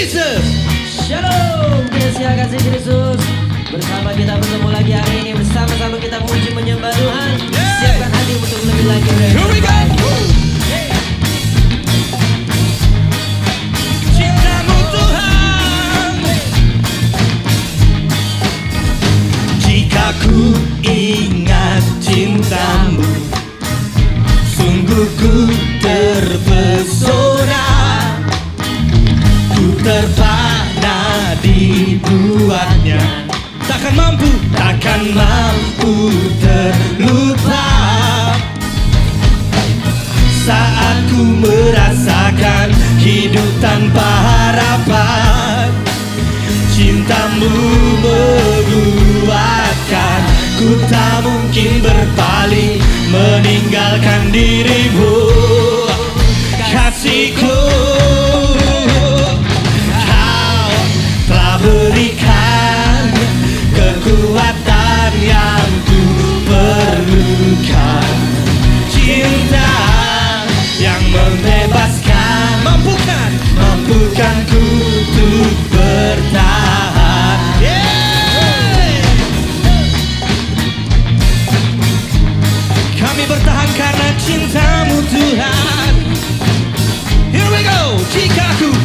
Jesus. Shalom, Yesus kasih Kristus. Bersama kita bertemu lagi hari ini, bersama-sama kita memuji menyembah Tuhan. Siapkan hati untuk lebih lagi. Here we go. Cintamu Tuhan. Jika ku ingat cintamu, sungguh ku terpesona. Ku terpana dibuatnya, takkan mampu terlupa. Saat ku merasakan hidup tanpa harapan, cintamu menguatkan. Ku tak mungkin berpaling meninggalkan dirimu, kasihku. Berikan kekuatan yang ku perlukan, cinta yang membebaskan, mampukan ku untuk bertahan. Kami bertahan karena cintamu Tuhan. Here we go.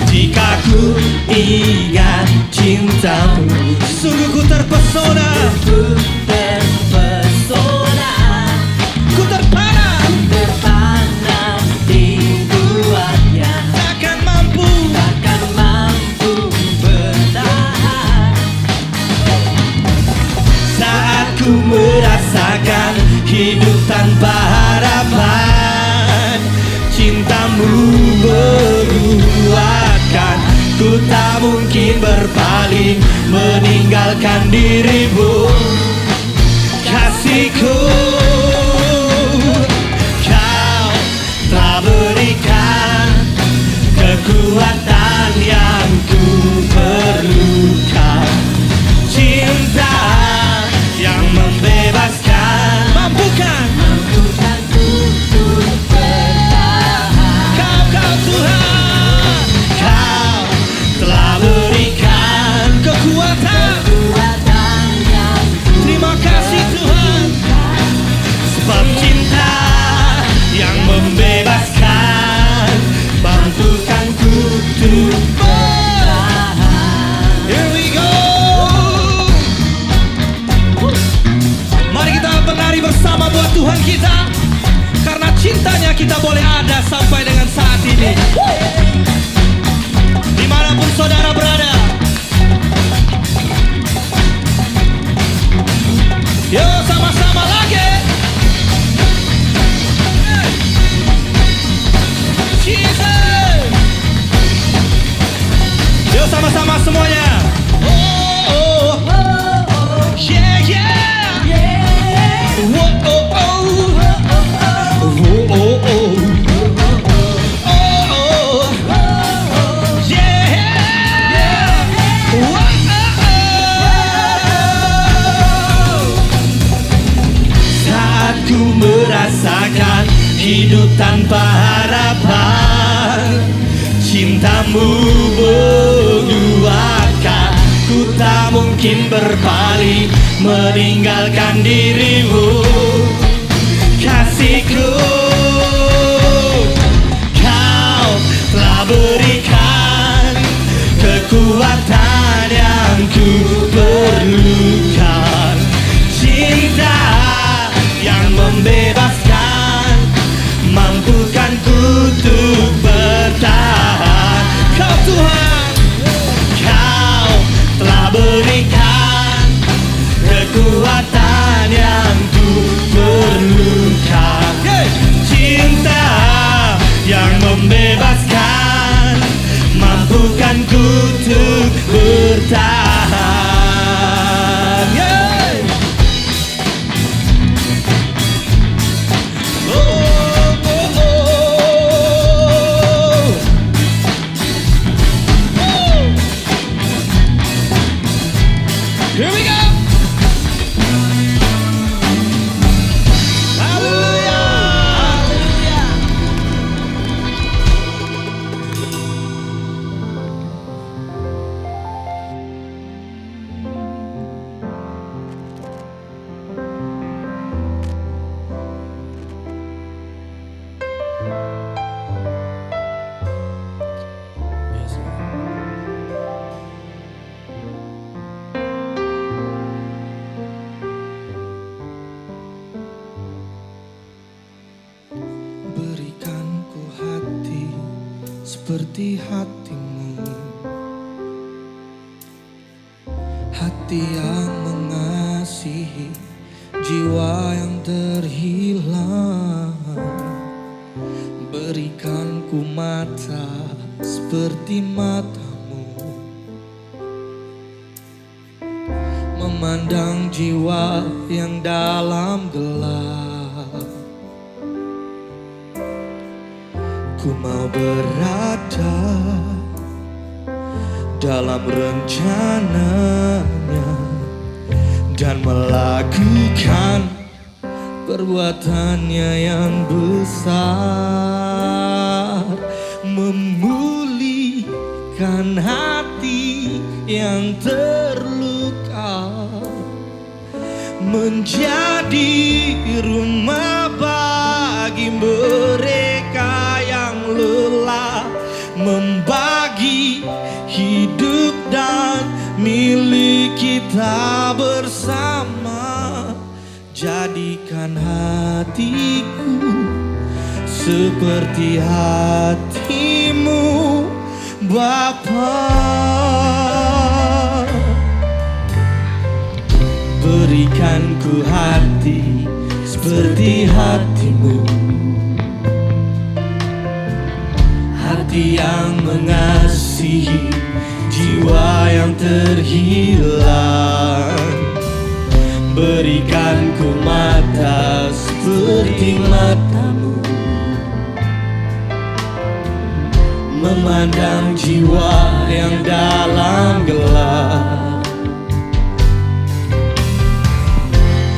Jika ku ingat cintamu, sungguh ku terpesona. Ku terpana dibuatnya, takkan mampu bertahan. Saat ku merasakan hidup tanpa harapan, cintamu menguatkan. Ku tak mungkin berpaling meninggalkan dirimu, kasihku. Kau telah berikan kekuatan yang ku perlukan, cinta yang membebaskan, mampukan ku untuk bertahan. Kau Tuhan, kau telah berikan kekuatan yang terima kasih Tuhan, sebab cinta yang membebaskan, mampukan ku untuk bertahan. Here we go. Mari kita bernari bersama buat Tuhan kita, karena cintanya kita boleh ada sampai dengan saat ini. Dimanapun saudara berada, yuk sama-sama lagi. Jesus. Yuk sama-sama semuanya. Oh, yeah, yeah. Oh, oh, oh. Oh, oh, oh. Merasakan hidup tanpa harapan, cintamu menguatkan. Ku tak mungkin berpaling meninggalkan dirimu, kasihku. Kau telah berikan kekuatan yang ku perlukan, cinta yang membebaskan, mampukan ku untuk bertahan. Kau Tuhan, kau telah berikan kekuatan yang ku seperti hatimu, hati yang mengasihi jiwa yang terhilang. Berikan ku mata seperti matamu, memandang jiwa yang dalam gelap. Ku mau berada dalam rencananya dan melakukan perbuatannya yang besar, memulihkan hati yang terluka, menjadi rumah bagi mereka yang lelah, membagi hidup dan milik kita bersama. Jadikan hatiku seperti hatimu, Bapa. Berikan ku hati seperti hatimu, hati yang mengasihi jiwa yang terhilang. Berikan ku mata seperti matamu, memandang jiwa yang dalam gelap.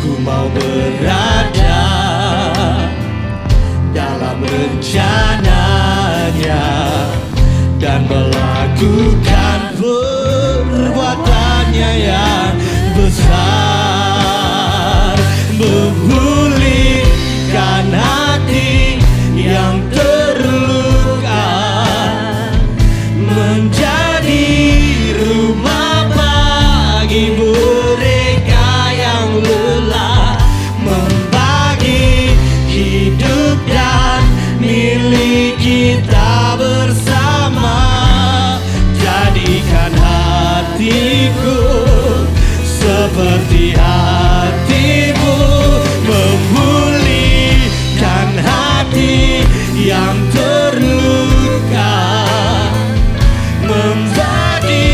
Ku mau berada dalam rencananya dan melakukan perbuatannya yang besar, memulihkan hati yang terluka, menjadi rumah bagi mereka yang lelah, membagi hidup dan milik kita bersama. Jadikan hatiku seperti hatimu, memulihkan hati yang terluka, menjadi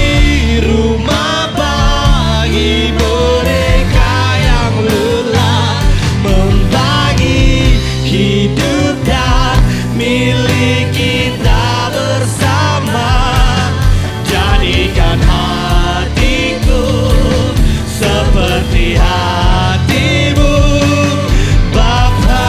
rumah bagi mereka yang lelah, membagi hidup dan milik kita bersama. Jadikan hatiku seperti hatimu, Bapa.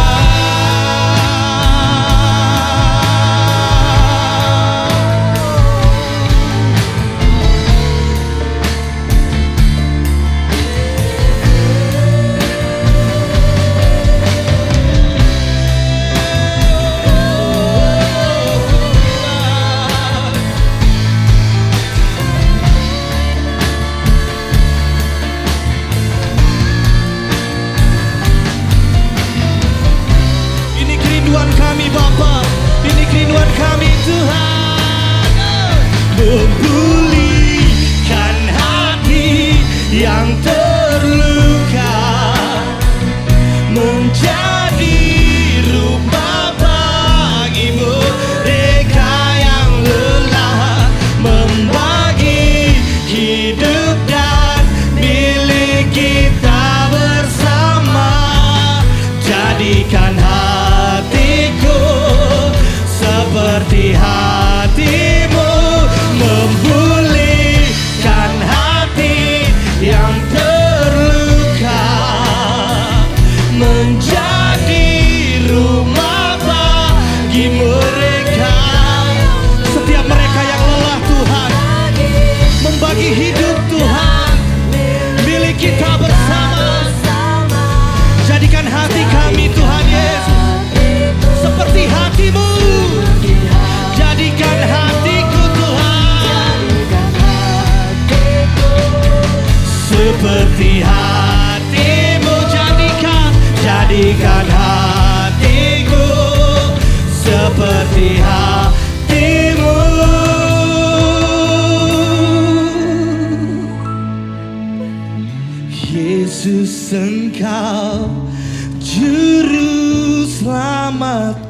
Kami Bapa, ini kerinduan kami Tuhan. Memulihkan hati yang terluka, menjadi rumah bagi mereka yang lelah, membagi hidup dan milik kita bersama. Jadikan hatiku seperti hatimu,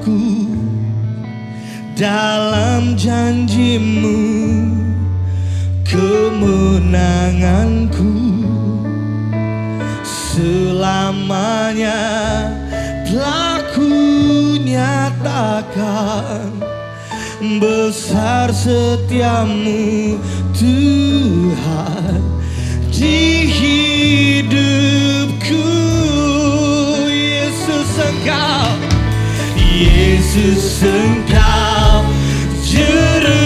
aku dalam janjimu, kemenanganku selamanya telah ku nyatakan. Besar setiamu Tuhan di hidupku. Yesus Engkau, Yesus Engkau juru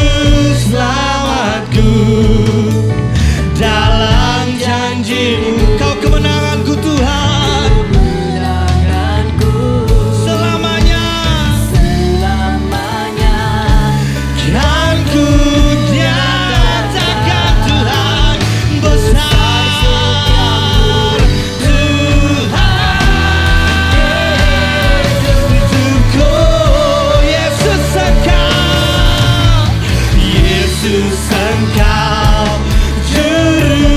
selamatku. Dalam janjimu Kau kemenanganku Tuhan, Kemenanganku selamanya kan ku nyatakan Tuhan. Besar Tuhan hidupku. Yesus Engkau, Yesus Engkau juru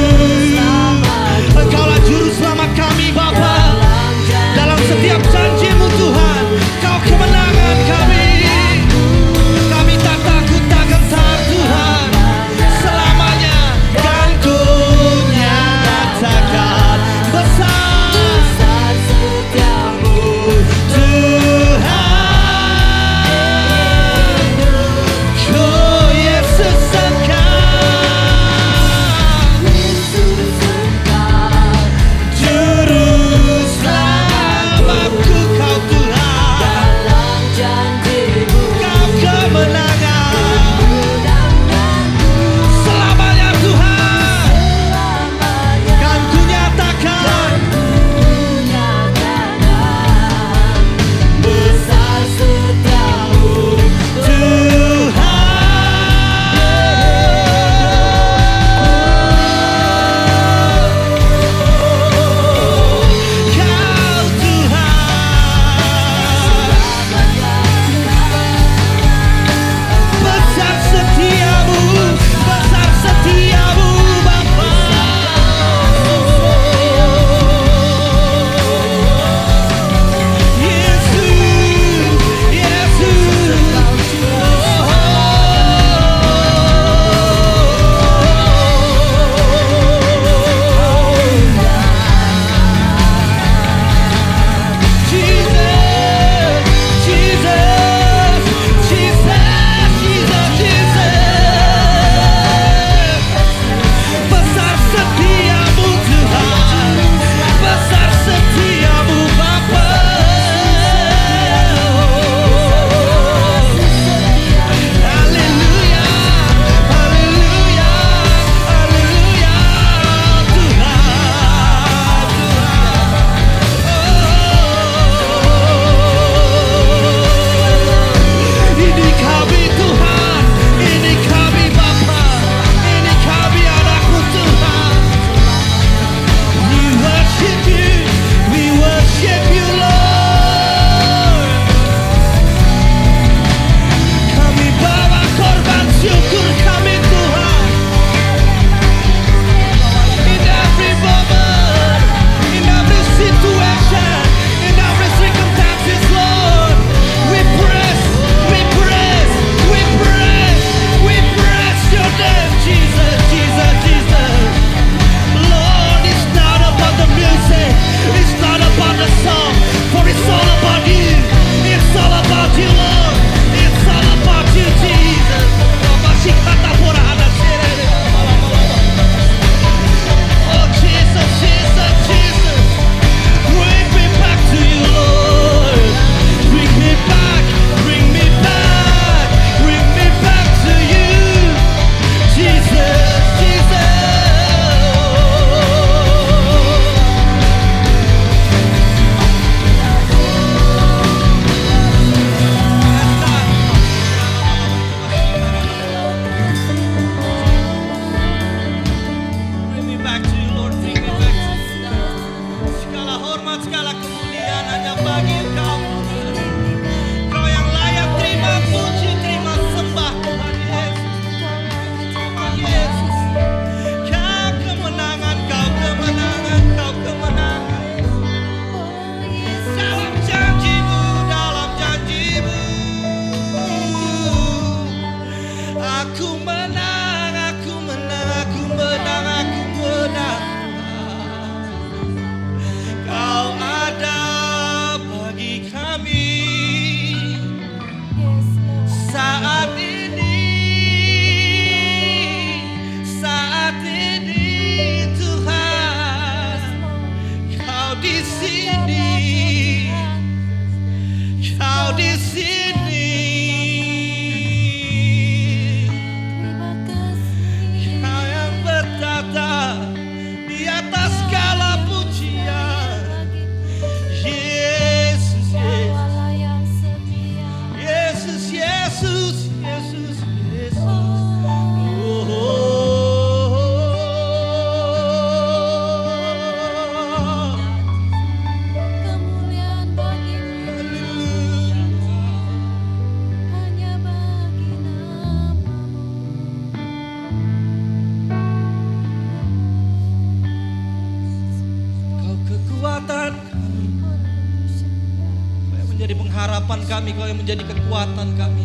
harapan kami, Kau yang menjadi kekuatan kami.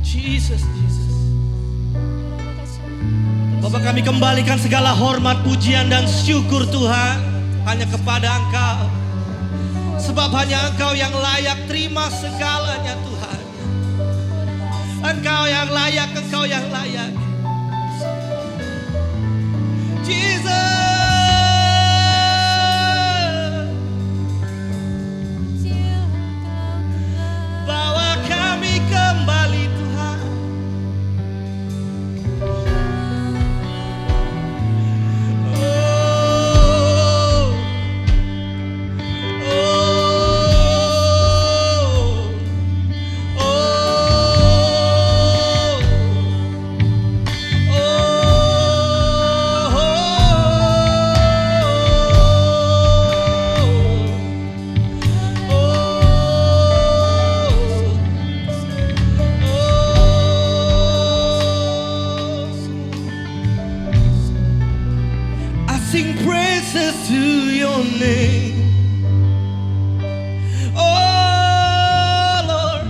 Jesus, Jesus. Bapak, kami kembalikan segala hormat, pujian dan syukur Tuhan hanya kepada Engkau. Sebab hanya Engkau yang layak terima segalanya Tuhan. Engkau yang layak, Engkau yang layak. Jesus. Bawa kami kembali Tuhan. Sing praises to your name, oh Lord,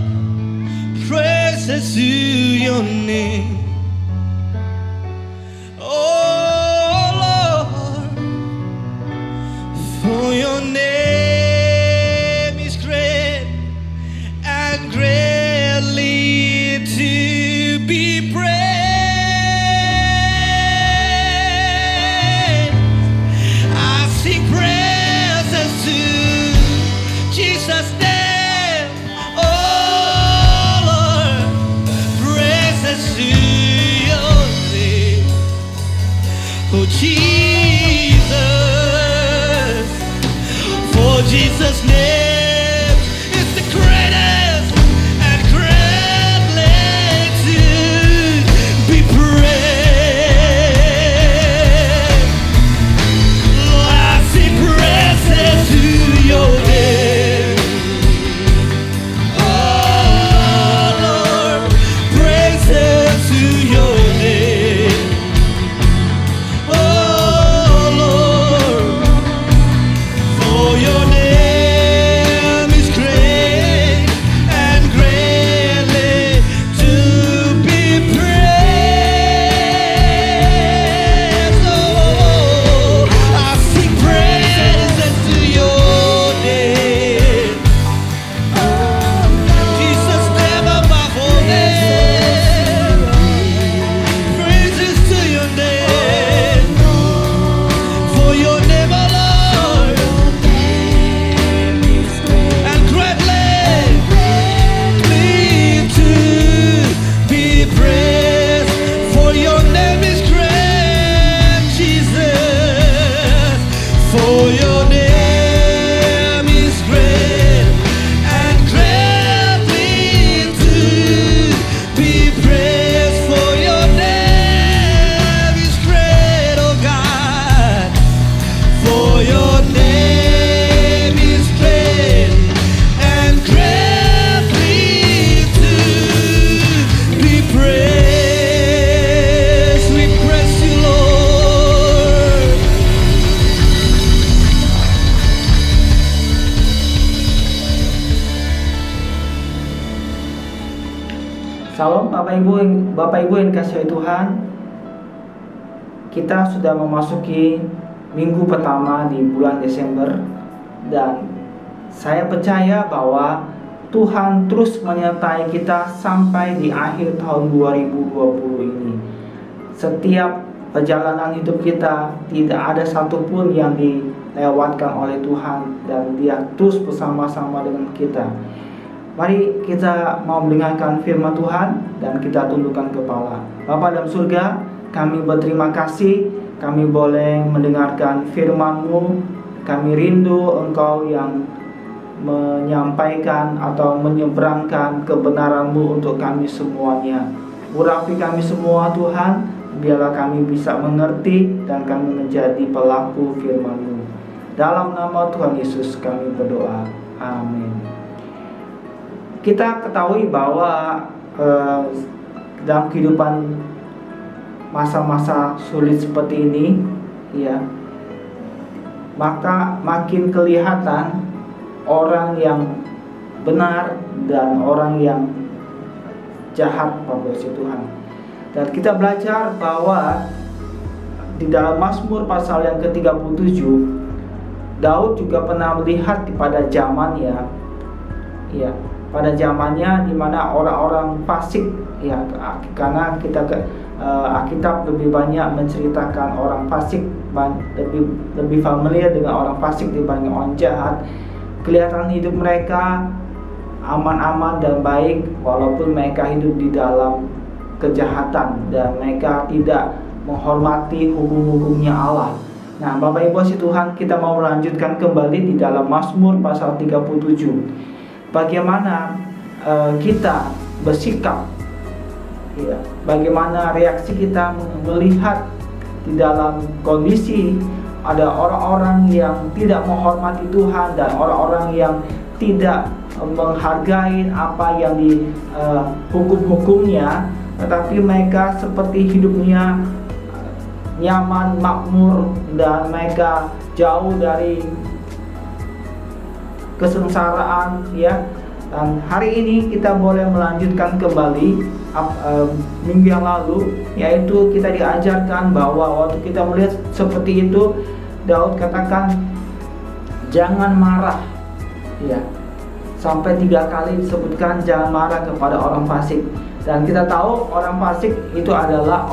praises to your name, oh Lord, for your name is great and greatly to be praised. Oh Jesus, for Jesus' name is the greatest and greatly to be praised. Lord, I sing praises to your name. Oh Lord, praises to your name. Your name is great and greatly to be praised. Oh, I sing praises to your name. Jesus, name above all names. Praises to your name. For your name alone. For your name is great and greatly to be praised. For your name is great, oh God. For your name is great and greatly to be praised. We praise you, Lord. Salam Bapak Ibu yang dikasihi Tuhan. Kita sudah memasuki minggu pertama di bulan Desember, dan saya percaya bahwa Tuhan terus menyertai kita sampai di akhir tahun 2020 ini. Setiap perjalanan hidup kita tidak ada satupun yang dilewatkan oleh Tuhan, dan Dia terus bersama-sama dengan kita. Mari kita mau mendengarkan firman Tuhan dan kita tundukkan kepala. Bapa dalam surga, kami berterima kasih kami boleh mendengarkan firman-Mu. Kami rindu Engkau yang menyampaikan atau menyeberangkan kebenaran-Mu untuk kami semuanya. Urapi kami semua Tuhan, biarlah kami bisa mengerti dan kami menjadi pelaku firman-Mu. Dalam nama Tuhan Yesus kami berdoa. Amin. Kita ketahui bahwa dalam kehidupan masa-masa sulit seperti ini, ya, maka makin kelihatan orang yang benar dan orang yang jahat, Bapak Ibu Tuhan. Dan kita belajar bahwa di dalam Mazmur pasal yang ke-37, Daud juga pernah melihat pada zamannya, ya, pada zamannya di mana orang-orang fasik, ya, karena Alkitab lebih banyak menceritakan orang fasik, lebih familiar dengan orang fasik dibanding orang jahat. Kelihatan hidup mereka aman-aman dan baik walaupun mereka hidup di dalam kejahatan dan mereka tidak menghormati hukum-hukumnya Allah. Nah, Bapak Ibu kasih Tuhan, kita mau melanjutkan kembali di dalam Mazmur pasal 37. Bagaimana kita bersikap, ya, bagaimana reaksi kita melihat di dalam kondisi ada orang-orang yang tidak menghormati Tuhan dan orang-orang yang tidak menghargai apa yang di hukum-hukumnya, tetapi mereka seperti hidupnya nyaman, makmur, dan mereka jauh dari kesengsaraan, ya. Dan hari ini kita boleh melanjutkan kembali minggu yang lalu, yaitu kita diajarkan bahwa waktu kita melihat seperti itu, Daud katakan jangan marah, ya. Sampai 3 kali disebutkan jangan marah kepada orang fasik. Dan kita tahu orang fasik itu adalah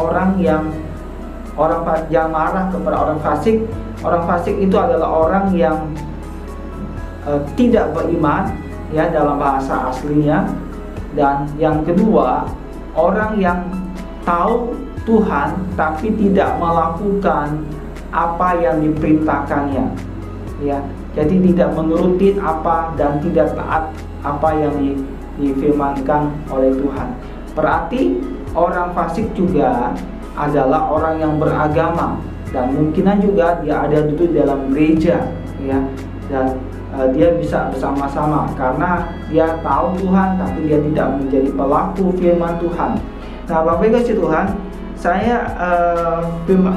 jangan marah kepada orang fasik. Orang fasik itu adalah orang yang tidak beriman, ya, dalam bahasa aslinya. Dan yang kedua, orang yang tahu Tuhan tapi tidak melakukan apa yang diperintahkannya, ya. Jadi tidak menuruti apa dan tidak taat apa yang difirmankan oleh Tuhan. Berarti orang fasik juga adalah orang yang beragama dan mungkinan juga dia ada duduk dalam gereja, ya, dan dia bisa bersama-sama karena dia tahu Tuhan tapi dia tidak menjadi pelaku firman Tuhan. Nah, Bapak Ibu kasih Tuhan, saya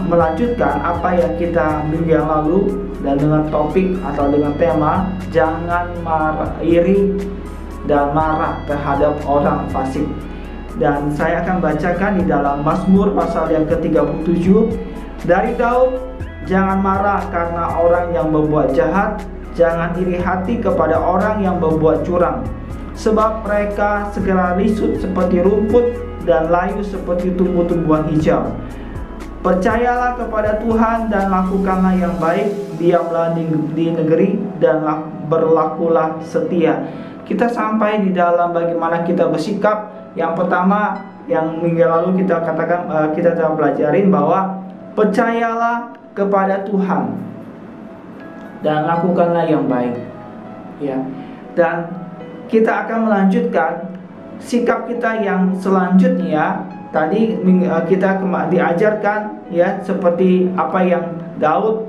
melanjutkan apa yang kita minggu yang lalu dan dengan topik atau dengan tema jangan iri dan marah terhadap orang fasik. Dan saya akan bacakan di dalam Mazmur pasal yang ke-37 dari Daud. Jangan marah karena orang yang berbuat jahat, jangan iri hati kepada orang yang berbuat curang, sebab mereka segera risut seperti rumput dan layu seperti tumbuh-tumbuhan hijau. Percayalah kepada Tuhan dan lakukanlah yang baik, diamlah di negeri dan berlakulah setia. Kita sampai di dalam bagaimana kita bersikap. Yang pertama, yang minggu lalu kita katakan, kita telah pelajarin bahwa percayalah kepada Tuhan dan lakukanlah yang baik, ya. Dan kita akan melanjutkan sikap kita yang selanjutnya. Tadi kita diajarkan, ya, seperti apa yang Daud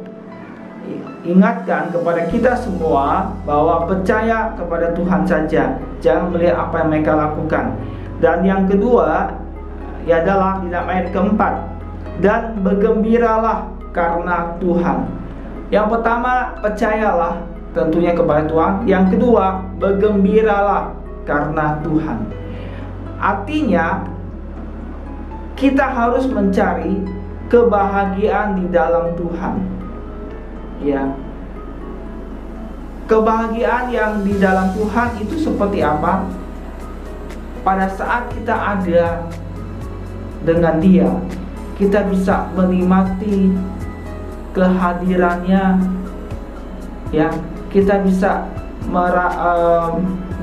ingatkan kepada kita semua bahwa percaya kepada Tuhan saja, jangan melihat apa yang mereka lakukan. Dan yang kedua, ya, adalah di dalam ayat keempat, dan bergembiralah karena Tuhan. Yang pertama, percayalah tentunya kepada Tuhan. Yang kedua, bergembiralah karena Tuhan. Artinya kita harus mencari kebahagiaan di dalam Tuhan, ya. Kebahagiaan yang di dalam Tuhan itu seperti apa? Pada saat kita ada dengan Dia, kita bisa menikmati kehadirannya, ya. Kita bisa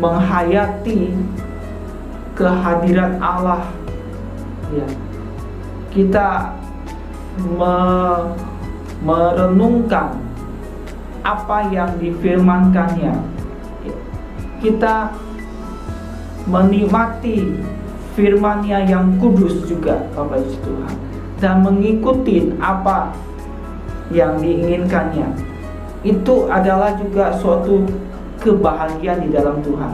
menghayati kehadiran Allah, ya. Kita merenungkan apa yang difirmankannya. Kita menikmati firman-Nya yang kudus juga, Bapak Ibu Tuhan, dan mengikuti apa yang diinginkannya. Itu adalah juga suatu kebahagiaan di dalam Tuhan.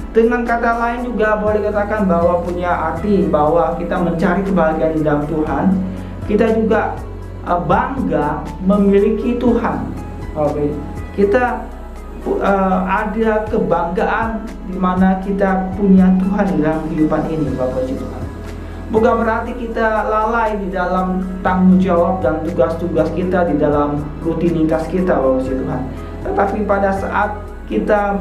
Dengan kata lain juga boleh katakan bahwa punya arti bahwa kita mencari kebahagiaan di dalam Tuhan, kita juga bangga memiliki Tuhan. Kita ada kebanggaan di mana kita punya Tuhan di dalam kehidupan ini, Bapak Ibu Tuhan. Bukan berarti kita lalai di dalam tanggung jawab dan tugas-tugas kita di dalam rutinitas kita, Bapak Ibu Tuhan. Tetapi pada saat kita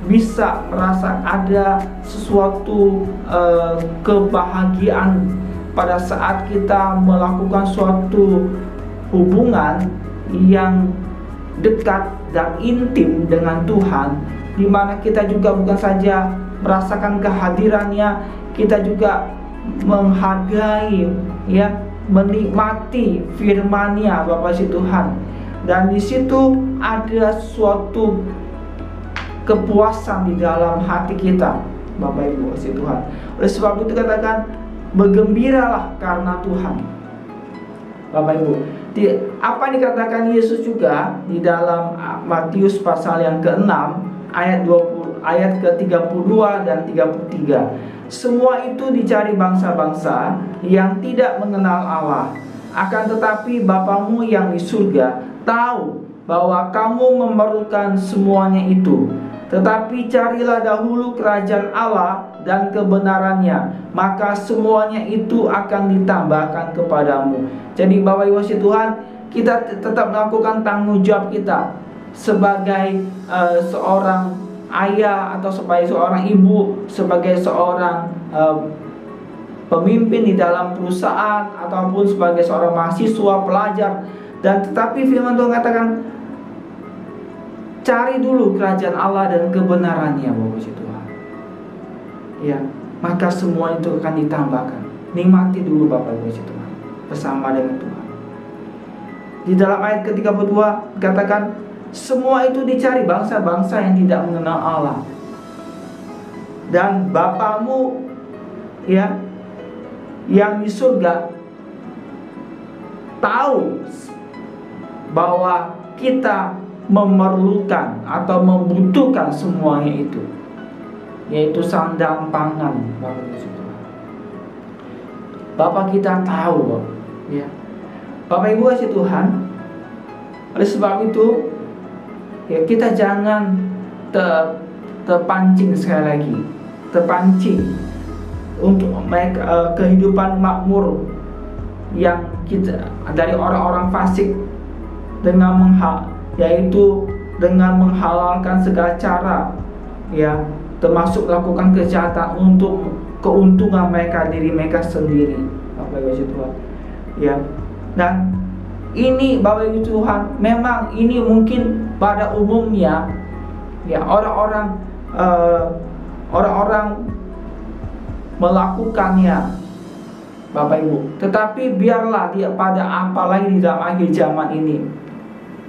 bisa merasa ada sesuatu kebahagiaan pada saat kita melakukan suatu hubungan yang dekat dan intim dengan Tuhan, di mana kita juga bukan saja merasakan kehadirannya, kita juga menghargai, ya, menikmati firman-Nya, Bapak Ibu Tuhan. Dan di situ ada suatu kepuasan di dalam hati kita, Bapak Ibu Tuhan. Oleh sebab itu katakan, bergembiralah karena Tuhan, Bapak Ibu. Apa yang dikatakan Yesus juga di dalam Matius pasal yang ke-6 ayat ke-32 dan 33. Semua itu dicari bangsa-bangsa yang tidak mengenal Allah. Akan tetapi Bapamu yang di surga tahu bahwa kamu memerlukan semuanya itu. Tetapi carilah dahulu kerajaan Allah dan kebenarannya, maka semuanya itu akan ditambahkan kepadamu. Jadi Bapak Ibu Tuhan, kita tetap melakukan tanggung jawab kita sebagai seorang ayah atau sebagai seorang ibu, sebagai seorang pemimpin di dalam perusahaan ataupun sebagai seorang mahasiswa, pelajar. Dan tetapi firman Tuhan katakan, cari dulu kerajaan Allah dan kebenarannya, Bapak Ibu Tuhan. Ya, maka semua itu akan ditambahkan. Nikmati dulu Bapak Ibu Tuhan bersama dengan Tuhan. Di dalam ayat ke-32 dikatakan, semua itu dicari bangsa-bangsa yang tidak mengenal Allah. Dan Bapamu, ya, yang di surga tahu bahwa kita memerlukan atau membutuhkan semuanya itu, yaitu sandang pangan, Bapak kita tahu, ya. Bapak Ibu kasih Tuhan. Oleh sebab itu, ya, kita jangan terpancing sekali lagi, terpancing untuk kehidupan makmur yang kita dari orang-orang fasik dengan yaitu dengan menghalalkan segala cara, ya, termasuk melakukan kejahatan untuk keuntungan mereka, diri mereka sendiri, Bapak Ibu Tuhan, ya. Dan ini Bapak Ibu Tuhan, memang ini mungkin pada umumnya, ya, orang-orang melakukannya, Bapak Ibu. Tetapi biarlah dia pada apalagi di dalam akhir zaman ini,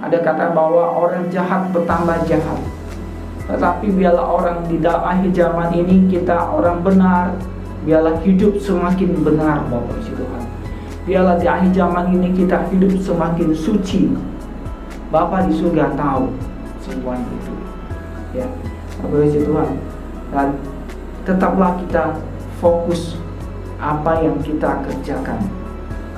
ada kata bahwa orang jahat bertambah jahat. Tetapi biarlah orang di dalam akhir zaman ini, kita orang benar, biarlah hidup semakin benar, Bapak Ibu Tuhan. Biarlah di akhir zaman ini kita hidup semakin suci. Bapa di surga tahu semua itu, ya, Bapak Ibu Tuhan. Dan tetaplah kita fokus apa yang kita kerjakan.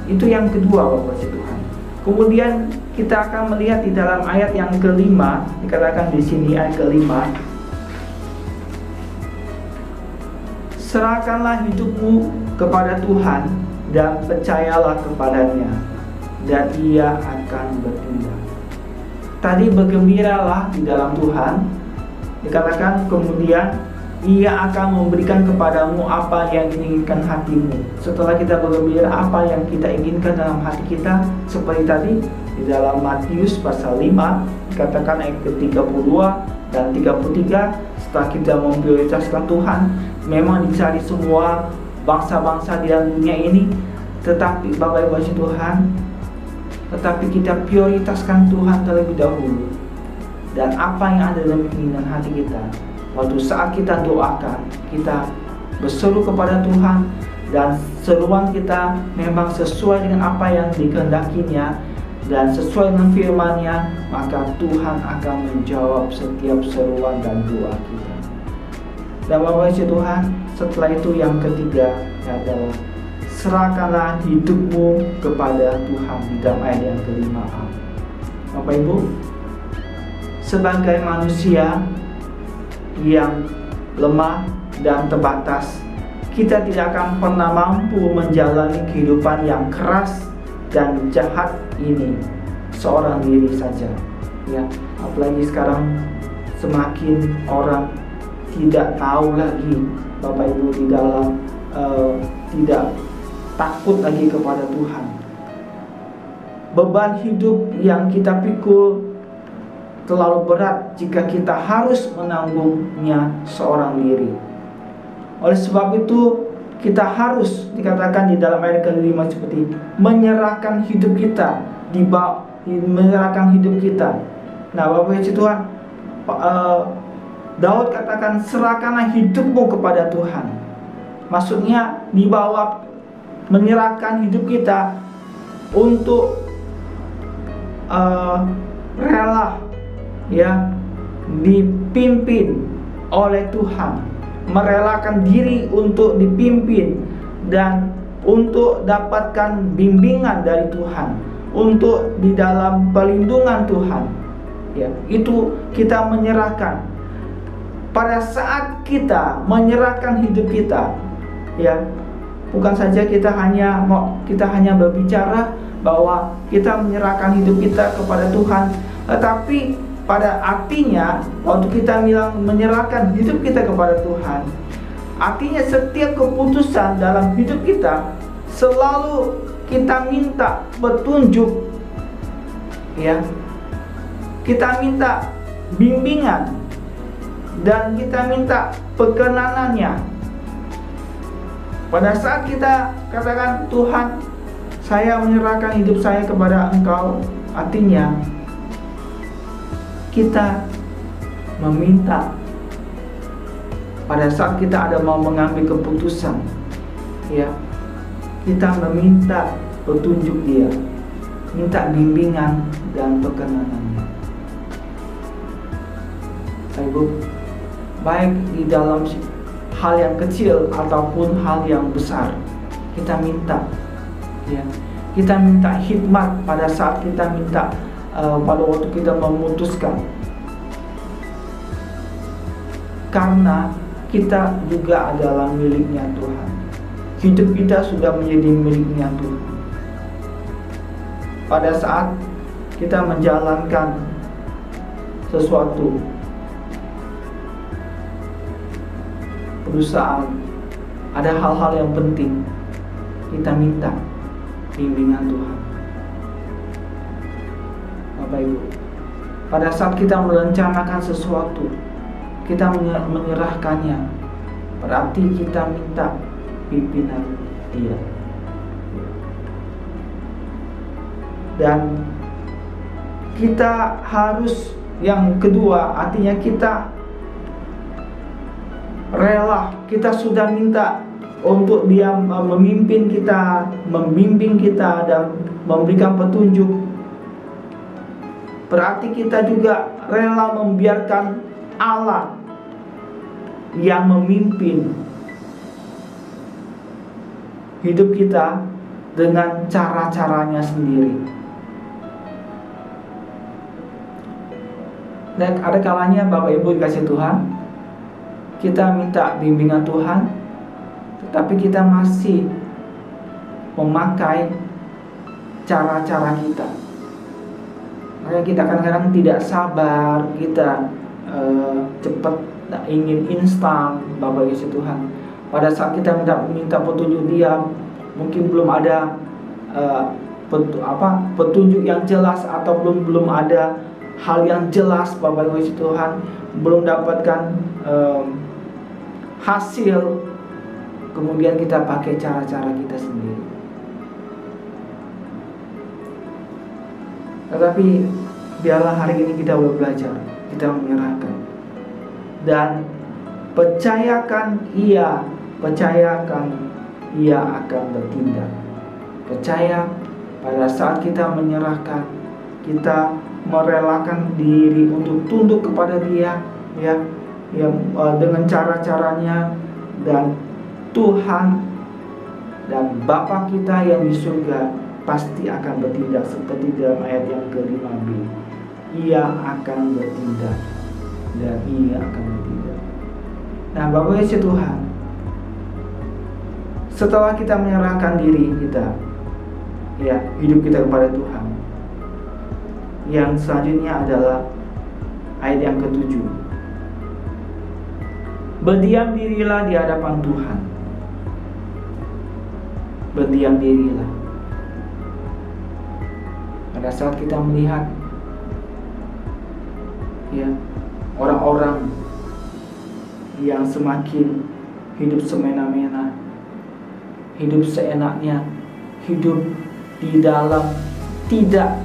Itu yang kedua, Bapak Ibu Tuhan. Kemudian kita akan melihat di dalam ayat yang kelima, dikatakan di sini ayat kelima, serahkanlah hidupmu kepada Tuhan dan percayalah kepadanya, dan Ia akan bertindak. Tadi bergembiralah di dalam Tuhan, dikatakan kemudian Ia akan memberikan kepadamu apa yang diinginkan hatimu. Setelah kita bergembira, apa yang kita inginkan dalam hati kita, seperti tadi di dalam Matius pasal 5 dikatakan ayat ke-32 dan 33, setelah kita memprioritaskan Tuhan, memang dicari semua bangsa-bangsa di dalam dunia ini, tetapi Bapak Ibu Tuhan, tetapi kita prioritaskan Tuhan terlebih dahulu. Dan apa yang ada dalam keinginan hati kita, waktu saat kita doakan, kita berseru kepada Tuhan, dan seruan kita memang sesuai dengan apa yang dikehendakinya dan sesuai dengan firman-Nya, maka Tuhan akan menjawab setiap seruan dan doa kita. Dan Bapak Ibu Tuhan, setelah itu yang ketiga adalah serahkanlah hidupmu kepada Tuhan di dalam ayat yang kelima. Bapak Ibu, sebagai manusia yang lemah dan terbatas, kita tidak akan pernah mampu menjalani kehidupan yang keras dan jahat ini seorang diri saja, ya. Apalagi sekarang semakin orang tidak tahu lagi, Bapak Ibu, di dalam tidak takut lagi kepada Tuhan. Beban hidup yang kita pikul terlalu berat jika kita harus menanggungnya seorang diri. Oleh sebab itu, kita harus dikatakan di dalam ayat ke-5 seperti menyerahkan hidup kita, menyerahkan hidup kita. Nah, Bapak Ibu Tuhan, Daud katakan, serahkanlah hidupmu kepada Tuhan. Maksudnya dibawa menyerahkan hidup kita untuk rela, ya, dipimpin oleh Tuhan, merelakan diri untuk dipimpin dan untuk dapatkan bimbingan dari Tuhan, untuk di dalam perlindungan Tuhan, ya. Itu kita menyerahkan. Pada saat kita menyerahkan hidup kita, ya, bukan saja kita hanya berbicara bahwa kita menyerahkan hidup kita kepada Tuhan, tetapi pada artinya waktu kita bilang menyerahkan hidup kita kepada Tuhan, artinya setiap keputusan dalam hidup kita selalu kita minta petunjuk, ya. Kita minta bimbingan dan kita minta perkenanannya. Pada saat kita katakan, Tuhan, saya menyerahkan hidup saya kepada Engkau, artinya kita meminta. Pada saat kita ada mau mengambil keputusan, ya, kita meminta petunjuk Dia, minta bimbingan dan perkenanannya. Ibu, baik di dalam hal yang kecil ataupun hal yang besar, kita minta, ya, kita minta hikmat pada saat kita minta, pada waktu kita memutuskan, karena kita juga adalah miliknya Tuhan. Hidup kita sudah menjadi miliknya Tuhan. Pada saat kita menjalankan sesuatu perusahaan, ada hal-hal yang penting, kita minta bimbingan Tuhan. Bapak Ibu, pada saat kita merencanakan sesuatu, kita menyerahkannya, berarti kita minta pimpinan Dia. Dan kita harus, yang kedua, artinya kita rela, kita sudah minta untuk Dia memimpin kita, membimbing kita dan memberikan petunjuk. Berarti kita juga rela membiarkan Allah yang memimpin hidup kita dengan cara-caranya sendiri. Dan ada kalanya Bapak Ibu dikasih Tuhan, kita minta bimbingan Tuhan, tetapi kita masih memakai cara-cara kita. Makanya kita kadang-kadang tidak sabar, kita cepat ingin instan, Bapak Yesus Tuhan. Pada saat kita minta petunjuk Dia, mungkin belum ada petunjuk yang jelas, atau belum ada hal yang jelas, Bapak Yesus Tuhan, belum dapatkan hasil, kemudian kita pakai cara-cara kita sendiri. Tetapi biarlah hari ini kita boleh belajar, kita menyerahkan dan percayakan Ia akan bertindak. Percaya pada saat kita menyerahkan, kita merelakan diri untuk tunduk kepada Dia, ya, dengan cara-caranya, dan Tuhan dan Bapa kita yang di surga pasti akan bertindak seperti dalam ayat yang ke-5b. ia akan bertindak. Dan ia akan bertindak. Nah, Bapak Yesus Tuhan, setelah kita menyerahkan diri kita, ya, hidup kita kepada Tuhan, yang selanjutnya adalah ayat yang ke-7. Berdiam dirilah di hadapan Tuhan. Berdiam dirilah. Pada saat kita melihat, ya, orang-orang yang semakin hidup semena-mena, hidup seenaknya, hidup di dalam tidak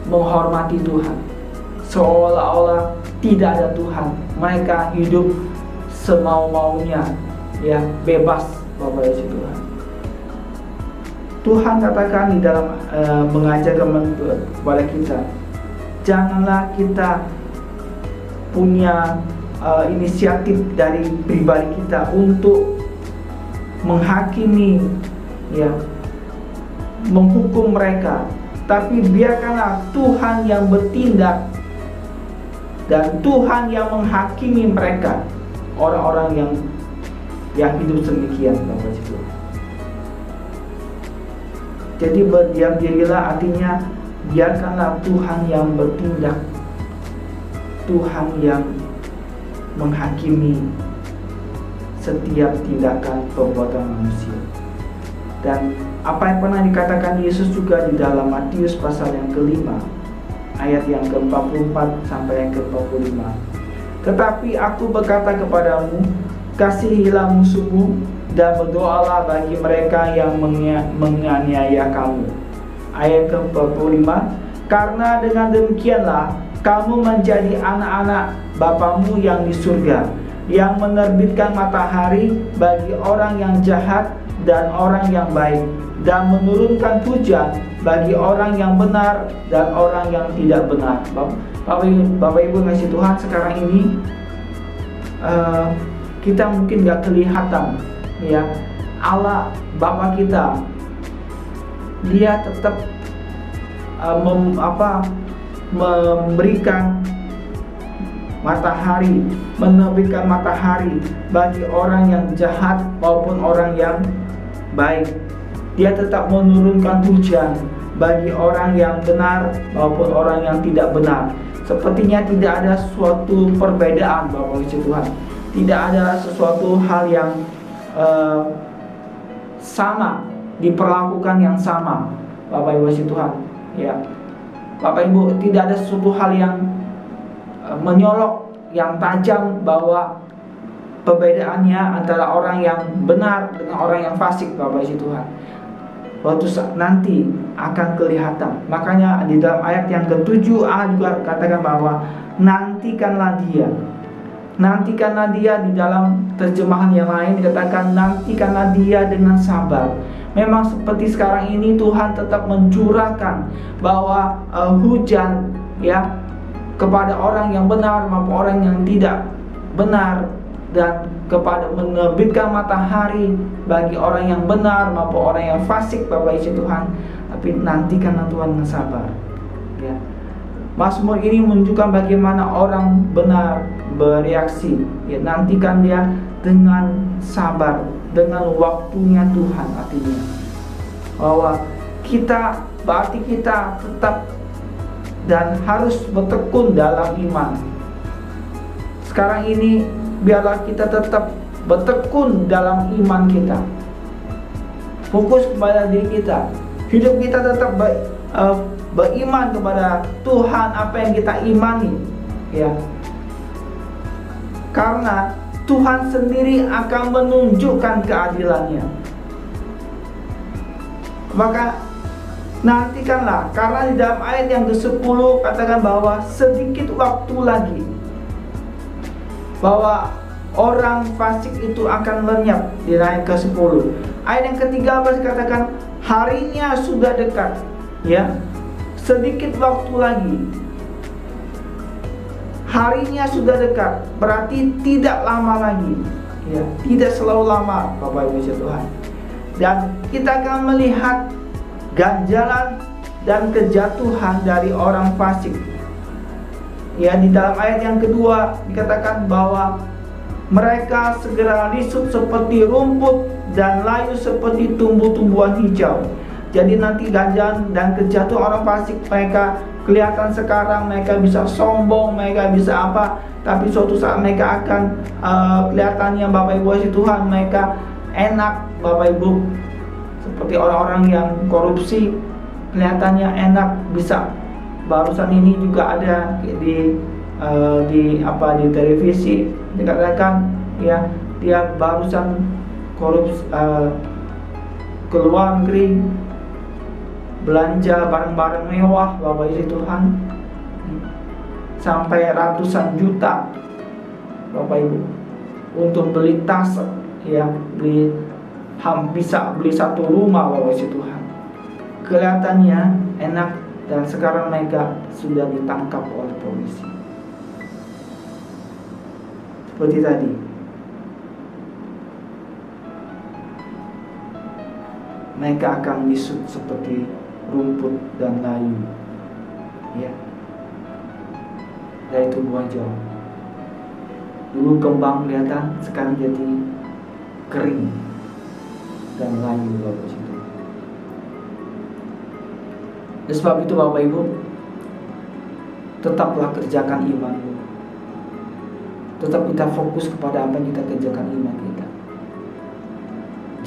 menghormati Tuhan, seolah-olah tidak ada Tuhan. Mereka hidup semau-maunya, ya, bebas, Bapak Yesus Tuhan. Tuhan katakan di dalam mengajarkan kepada kita, janganlah kita punya inisiatif dari pribadi kita untuk menghakimi, ya, menghukum mereka, tapi biarkanlah Tuhan yang bertindak dan Tuhan yang menghakimi mereka, orang-orang yang hidup demikian, Bapak Ibu. Jadi berdiam dirilah artinya biarkanlah Tuhan yang bertindak, Tuhan yang menghakimi setiap tindakan perbuatan manusia. Dan apa yang pernah dikatakan Yesus juga di dalam Matius pasal yang ke-5 ayat yang ke-44 sampai yang ke-45. Tetapi aku berkata kepadamu, kasihilah musuhmu dan berdoalah bagi mereka yang menganiaya kamu. Ayat ke-45, karena dengan demikianlah kamu menjadi anak-anak Bapamu yang di surga, yang menerbitkan matahari bagi orang yang jahat dan orang yang baik, dan menurunkan hujan bagi orang yang benar dan orang yang tidak benar. Bapak Ibu kasih Tuhan, sekarang ini kita mungkin gak kelihatan, ya, Allah Bapa kita, Dia tetap memberikan matahari, menerbitkan matahari bagi orang yang jahat maupun orang yang baik. Dia tetap menurunkan hujan bagi orang yang benar maupun orang yang tidak benar. Sepertinya tidak ada suatu perbedaan, Bapak Ibu Tuhan. Tidak ada sesuatu hal yang sama, diperlakukan yang sama, Bapak Ibu Tuhan. Ya, Bapak Ibu, tidak ada sesuatu hal yang menyolok, yang tajam bahwa perbedaannya antara orang yang benar dengan orang yang fasik, Bapak Ibu Tuhan. Waktu nanti akan kelihatan. Makanya di dalam ayat yang ke-7a juga katakan bahwa nantikanlah dia. Nantikanlah dia, di dalam terjemahan yang lain dikatakan nantikanlah dia dengan sabar. Memang seperti sekarang ini Tuhan tetap mencurahkan bahwa hujan, ya, kepada orang yang benar maupun orang yang tidak benar, dan kepada menerbitkan matahari bagi orang yang benar maupun orang yang fasik, Bapak Ibu Tuhan. Tapi nantikanlah Tuhan dengan sabar, ya. Mazmur ini menunjukkan bagaimana orang benar bereaksi, ya. Nantikan dia dengan sabar, dengan waktunya Tuhan. Artinya bahwa kita, berarti kita tetap dan harus bertekun dalam iman. Sekarang ini biarlah kita tetap bertekun dalam iman kita. Fokus kepada diri kita. Hidup kita tetap beriman kepada Tuhan apa yang kita imani, ya. Karena Tuhan sendiri akan menunjukkan keadilannya. Maka nantikanlah, karena di dalam ayat yang ke-10 katakan bahwa sedikit waktu lagi bahwa orang fasik itu akan lenyap. Di ayat ke-10. Ayat yang ke-13 katakan harinya sudah dekat, ya. Sedikit waktu lagi. Harinya sudah dekat, berarti tidak lama lagi, ya. Tidak selalu lama, Bapak Ibu Tuhan. Dan kita akan melihat ganjalan dan kejatuhan dari orang fasik. Ya, di dalam ayat yang kedua dikatakan bahwa mereka segera lisut seperti rumput dan layu seperti tumbuh-tumbuhan hijau. Jadi nanti ganjalan dan kejatuhan orang fasik, mereka kelihatan sekarang mereka bisa sombong, mereka bisa apa, tapi suatu saat mereka akan kelihatannya Bapak Ibu kasih Tuhan, mereka enak Bapak Ibu. Seperti orang-orang yang korupsi, kelihatannya enak bisa. Barusan ini juga ada di televisi dikatakan ya, dia barusan korupsi ke luar negeri, belanja barang-barang mewah Bapak Ibu Tuhan, sampai ratusan juta Bapak Ibu untuk beli tas, ya, bisa beli satu rumah Bapak Ibu Tuhan. Kelihatannya enak, dan sekarang mereka sudah ditangkap oleh polisi. Seperti tadi, mereka akan lisut seperti rumput dan layu, ya, dari tumbuhan hijau. Dulu kembang kelihatan, sekarang jadi kering dan layu Bapak Ibu. Dan sebab itu Bapak Ibu, tetaplah kerjakan imanmu. Tetap kita fokus kepada apa yang kita kerjakan iman kita.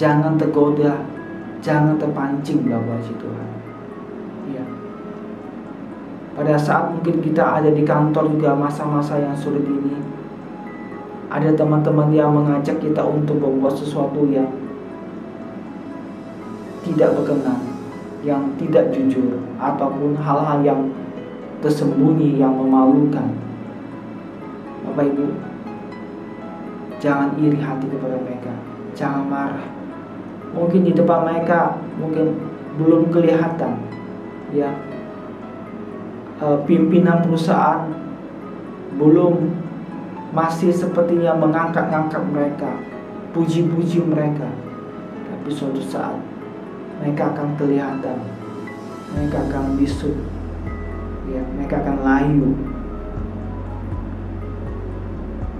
Jangan tergoda, jangan terpancing Bapak Ibu Tuhan. Ya. Pada saat mungkin kita ada di kantor juga masa-masa yang sulit ini, ada teman-teman yang mengajak kita untuk berbuat sesuatu yang tidak berkenan, yang tidak jujur, ataupun hal-hal yang tersembunyi yang memalukan. Bapak Ibu, jangan iri hati kepada mereka, jangan marah. Mungkin di depan mereka mungkin belum kelihatan, ya, pimpinan perusahaan belum, masih sepertinya mengangkat-ngangkat mereka, puji-puji mereka, tapi suatu saat mereka akan kelihatan, mereka akan bisut, ya, mereka akan layu.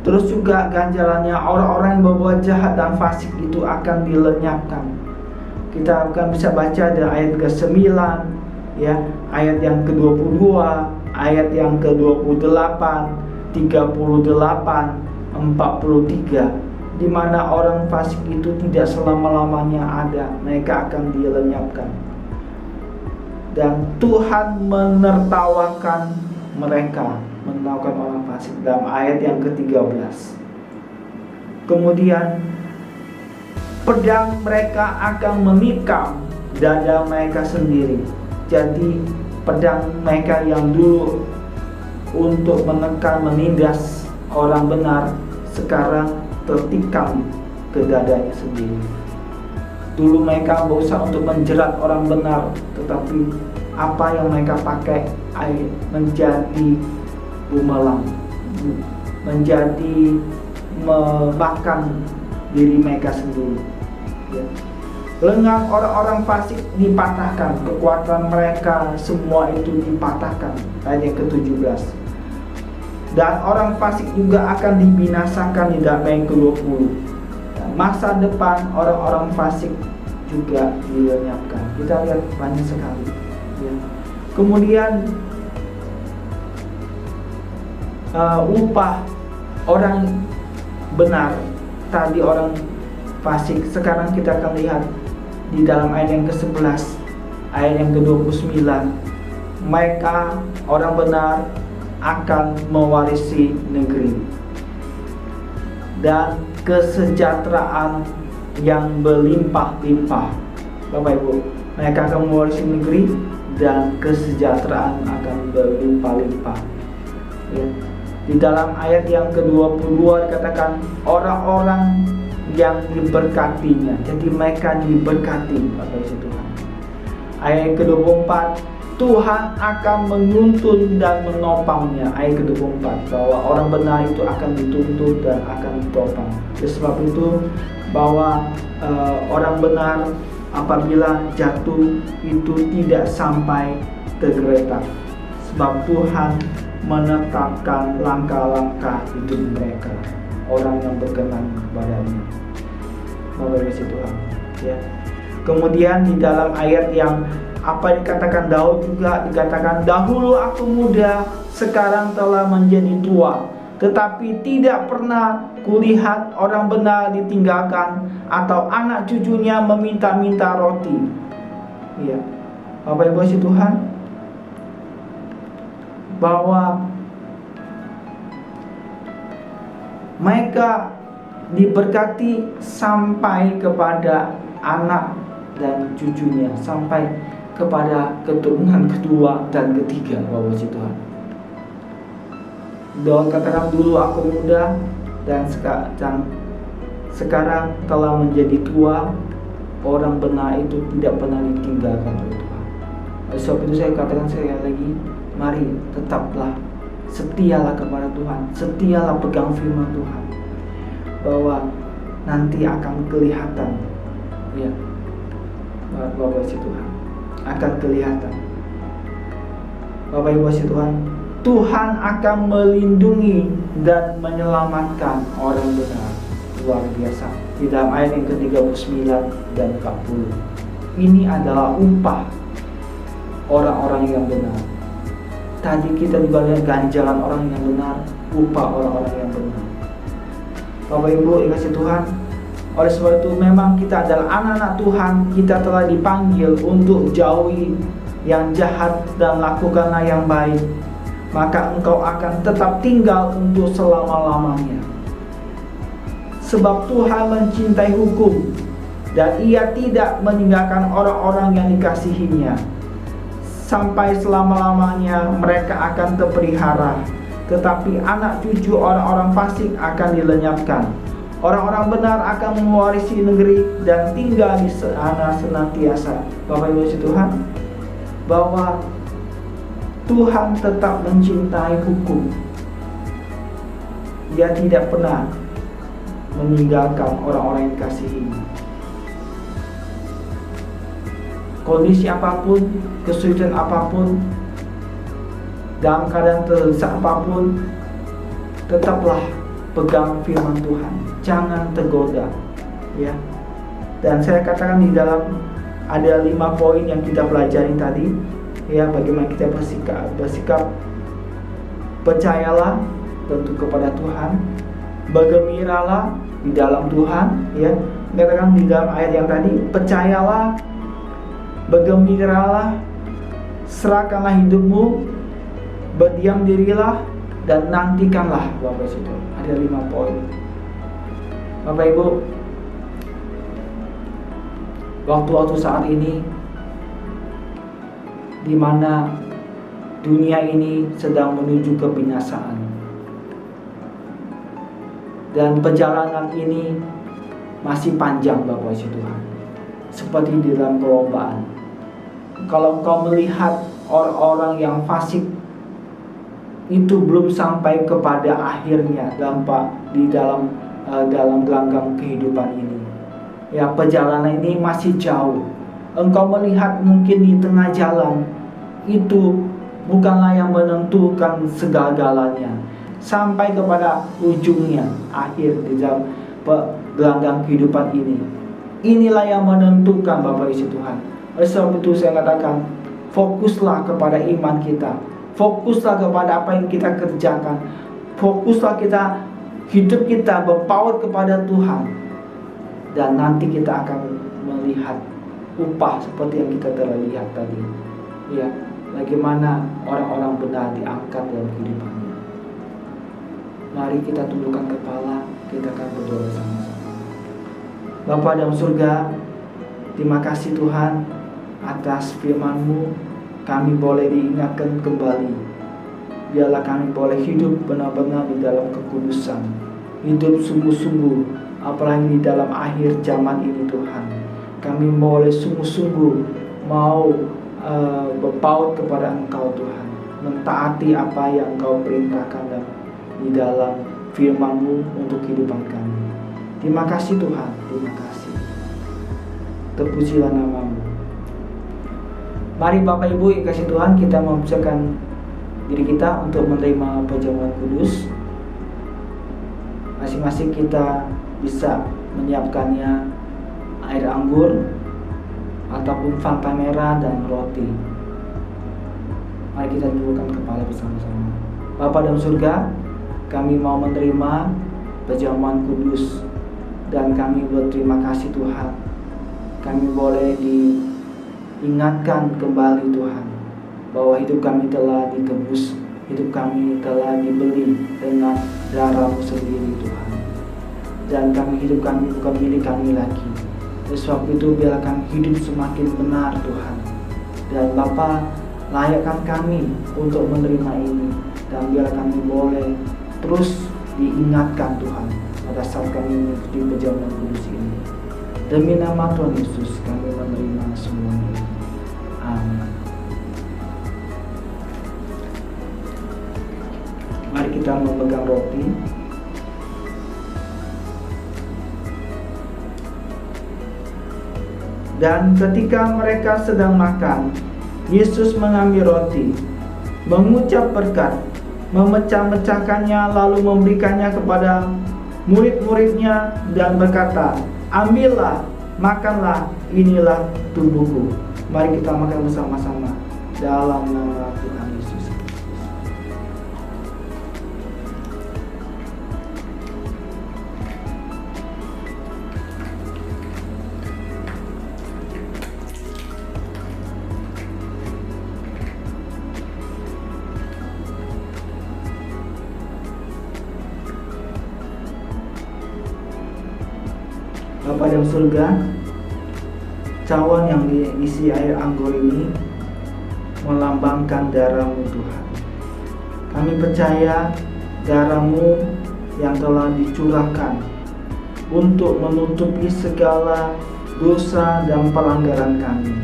Terus juga ganjalannya orang-orang yang berbuat jahat dan fasik itu akan dilenyapkan. Kita akan bisa baca dari ayat ke-9, ya, ayat yang ke-22, ayat yang ke-28, 38, 43. Di mana orang fasik itu tidak selama-lamanya ada, mereka akan dilenyapkan. Dan Tuhan menertawakan mereka, menertawakan orang fasik dalam ayat yang ke-13. Kemudian pedang mereka akan menikam dada mereka sendiri. Jadi pedang mereka yang dulu untuk menekan, menindas orang benar, sekarang tertikam ke dadanya sendiri. Dulu mereka berusaha untuk menjerat orang benar, tetapi apa yang mereka pakai menjadi bumerang, menjadi memakan diri mereka sendiri, ya. Lengan orang-orang fasik dipatahkan, kekuatan mereka semua itu dipatahkan. Ayat yang ke-17. Dan orang fasik juga akan dibinasakan di dalam ayat ke-20. Dan masa depan orang-orang fasik juga dilenyapkan. Kita lihat banyak sekali, ya. Kemudian upah orang benar, tadi orang fasik, sekarang kita akan lihat di dalam ayat yang ke-11, ayat yang ke-29, mereka orang benar akan mewarisi negeri dan kesejahteraan yang berlimpah-limpah. Bapak Ibu, mereka akan mewarisi negeri dan kesejahteraan akan berlimpah-limpah, ya. Di dalam ayat yang ke-22 dikatakan orang-orang yang diberkatinya. Jadi mereka diberkati, Bapak Ibu Tuhan. Ayat ke-24, Tuhan akan menuntun dan menopangnya. Ayat ke-24, bahwa orang benar itu akan dituntun dan akan ditopang. Oleh sebab itu, bahwa orang benar apabila jatuh itu tidak sampai tergeletak, sebab Tuhan menetapkan langkah-langkah hidup mereka, orang yang berkenan kepadanya. Bapak Ibu Tuhan, ya. Kemudian di dalam ayat yang apa dikatakan Daud juga dikatakan, dahulu aku muda, sekarang telah menjadi tua, tetapi tidak pernah kulihat orang benar ditinggalkan atau anak cucunya meminta-minta roti. Ya, Bapak Ibu Tuhan, bahwa mereka diberkati sampai kepada anak dan cucunya, sampai kepada keturunan kedua dan ketiga. Bapak Tuhan, Daud katakan, dulu aku muda dan sekarang telah menjadi tua, orang benar itu tidak pernah ditinggalkan oleh Tuhan. Oleh sebab itu saya katakan sekali lagi, mari tetaplah setialah kepada Tuhan, setialah pegang firman Tuhan, bahwa nanti akan kelihatan, ya, Bapak Tuhan, akan kelihatan, Bapak Ibu Tuhan, Tuhan akan melindungi dan menyelamatkan orang benar. Luar biasa. Di dalam ayat yang ke-39 dan 40, ini adalah upah orang-orang yang benar. Tadi kita dibalik ganjaran orang yang benar, upah orang-orang yang benar. Bapak Ibu dikasih Tuhan, oleh sebab itu memang kita adalah anak-anak Tuhan. Kita telah dipanggil untuk jauhi yang jahat dan lakukanlah yang baik, maka engkau akan tetap tinggal untuk selama-lamanya. Sebab Tuhan mencintai hukum, dan Ia tidak meninggalkan orang-orang yang dikasihinya. Sampai selama-lamanya mereka akan terpelihara, tetapi anak cucu orang-orang fasik akan dilenyapkan. Orang-orang benar akan mewarisi negeri dan tinggal di sana senantiasa. Bapak Ibu Tuhan, bahwa Tuhan tetap mencintai hukum. Dia tidak pernah meninggalkan orang-orang yang dikasihinya. Kondisi apapun, kesulitan apapun, dalam keadaan terdesak apapun, tetaplah pegang firman Tuhan, jangan tergoda, ya. Dan saya katakan di dalam ada 5 poin yang kita pelajari tadi, ya, bagaimana kita bersikap percayalah tentu kepada Tuhan, bergembiralah di dalam Tuhan, ya. Katakan di dalam ayat yang tadi, percayalah, bergembiralah, serahkanlah hidupmu, berdiam dirilah, dan nantikanlah. Bapak Ibu, ada 5 poin. Bapak Ibu, waktu-waktu saat ini, di mana dunia ini sedang menuju kebinasaan, dan perjalanan ini masih panjang, Bapak Ibu Tuhan, seperti di dalam perlombaan. Kalau engkau melihat orang-orang yang fasik itu belum sampai kepada akhirnya di dalam gelanggang kehidupan ini, ya, perjalanan ini masih jauh. Engkau melihat mungkin di tengah jalan itu bukanlah yang menentukan segala-galanya, sampai kepada ujungnya, akhir di dalam gelanggang kehidupan ini. Inilah yang menentukan, Bapak Ibu Tuhan. Oleh sebab itu saya katakan, fokuslah kepada iman kita, fokuslah kepada apa yang kita kerjakan, fokuslah kita, hidup kita berpaut kepada Tuhan, dan nanti kita akan melihat upah seperti yang kita telah lihat tadi, ya, bagaimana orang-orang benar diangkat dalam kehidupannya. Mari kita tundukkan kepala, kita akan berdoa sama-sama. Bapa dalam surga, terima kasih Tuhan atas firman-Mu. Kami boleh diingatkan kembali, biarlah kami boleh hidup benar-benar di dalam kekudusan, hidup sungguh-sungguh, apalagi di dalam akhir zaman ini Tuhan. Kami boleh sungguh-sungguh mau berpaut kepada Engkau Tuhan, mentaati apa yang Engkau perintahkan di dalam firman-Mu untuk kehidupan kami. Terima kasih Tuhan, terima kasih. Terpujilah nama-Mu. Mari Bapak Ibu yang kasih Tuhan, kita mempersiapkan diri kita untuk menerima perjamuan kudus. Masing-masing kita bisa menyiapkannya air anggur ataupun Fanta merah dan roti. Mari kita tundukkan kepala bersama-sama. Bapa dalam surga, kami mau menerima perjamuan kudus dan kami berterima kasih Tuhan. Kami boleh diingatkan kembali Tuhan bahwa hidup kami telah ditebus, hidup kami telah dibeli dengan darah-Mu sendiri Tuhan. Dan hidup kami bukan milik kami lagi. Oleh sebab itu biarlah kami hidup semakin benar Tuhan. Dan Bapa, layakkan kami untuk menerima ini. Dan biarlah kami boleh terus diingatkan Tuhan pada saat kami mengikuti perjamuan kudus ini. Demi nama Tuhan Yesus kami menerima semuanya. Amin. Mari kita memegang roti. Dan ketika mereka sedang makan, Yesus mengambil roti, mengucap berkat, memecah-mecahkannya lalu memberikannya kepada murid-muridnya dan berkata, "Ambillah, makanlah, inilah tubuhku." Mari kita makan bersama-sama dalam nama Tuhan Yesus. Bapa dalam surga, cawan yang diisi air anggur ini melambangkan darah-Mu Tuhan. Kami percaya darah-Mu yang telah dicurahkan untuk menutupi segala dosa dan pelanggaran kami.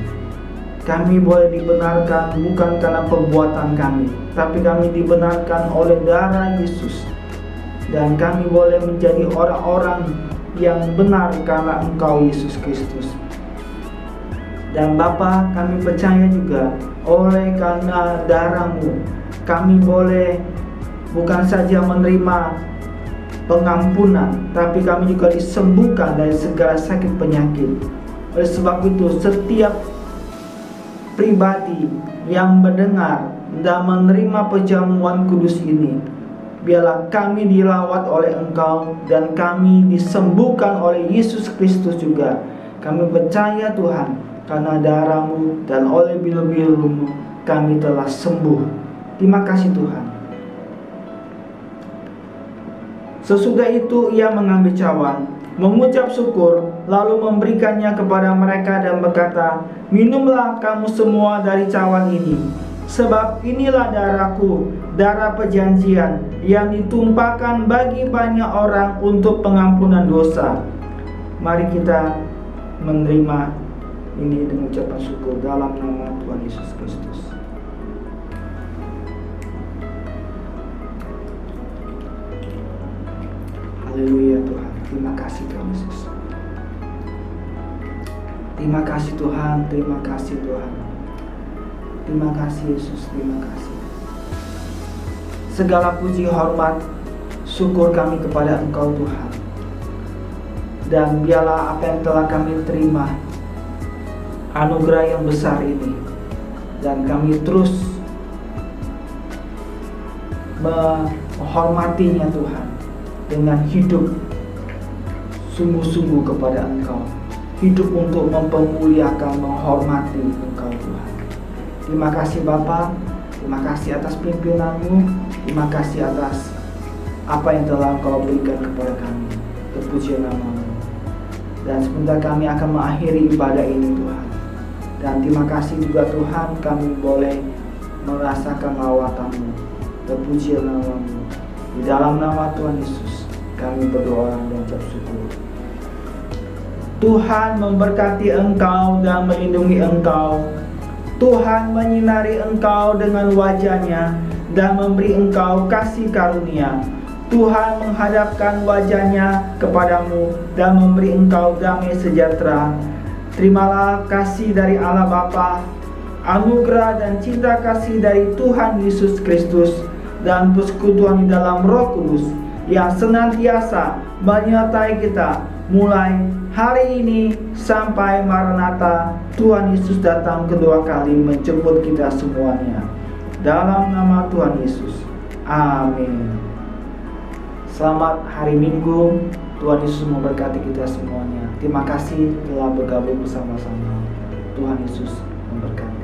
Kami boleh dibenarkan bukan karena perbuatan kami, tapi kami dibenarkan oleh darah Yesus. Dan kami boleh menjadi orang-orang yang benar karena Engkau Yesus Kristus. Dan Bapa, kami percaya juga oleh karena darah-Mu kami boleh bukan saja menerima pengampunan, tapi kami juga disembuhkan dari segala sakit penyakit. Oleh sebab itu setiap pribadi yang mendengar dan menerima perjamuan kudus ini, biarlah kami dilawat oleh Engkau dan kami disembuhkan oleh Yesus Kristus juga. Kami percaya Tuhan, karena darah-Mu dan oleh bilu-bilu-Mu kami telah sembuh. Terima kasih Tuhan. Sesudah itu ia mengambil cawan, mengucap syukur, lalu memberikannya kepada mereka dan berkata, "Minumlah kamu semua dari cawan ini, sebab inilah darahku, darah perjanjian yang ditumpahkan bagi banyak orang untuk pengampunan dosa." Mari kita menerima ini dengan ucapan syukur dalam nama Tuhan Yesus Kristus. Haleluya Tuhan, terima kasih Tuhan Yesus. Terima kasih Tuhan, terima kasih Tuhan. Terima kasih Yesus, terima kasih. Segala puji, hormat, syukur kami kepada Engkau Tuhan. Dan biarlah apa yang telah kami terima, anugerah yang besar ini, dan kami terus menghormatinya Tuhan, dengan hidup sungguh-sungguh kepada Engkau, hidup untuk mempermuliakan, menghormati Engkau Tuhan. Terima kasih Bapa, terima kasih atas pimpinan-Mu, terima kasih atas apa yang telah Engkau berikan kepada kami. Terpuji nama-Mu. Dan sebentar kami akan mengakhiri ibadah ini Tuhan. Dan terima kasih juga Tuhan, kami boleh merasakan lawatan-Mu. Terpuji nama-Mu. Di dalam nama Tuhan Yesus kami berdoa dan ucap syukur. Tuhan memberkati engkau dan melindungi engkau. Tuhan menyinari engkau dengan wajah-Nya dan memberi engkau kasih karunia. Tuhan menghadapkan wajah-Nya kepadamu dan memberi engkau damai sejahtera. Terimalah kasih dari Allah Bapa, anugerah dan cinta kasih dari Tuhan Yesus Kristus dan persekutuan di dalam Roh Kudus yang senantiasa menyertai kita mulai hari ini sampai Maranatha Tuhan Yesus datang kedua kali menjemput kita semuanya. Dalam nama Tuhan Yesus, amin. Selamat hari Minggu. Tuhan Yesus memberkati kita semuanya. Terima kasih telah bergabung bersama-sama. Tuhan Yesus memberkati.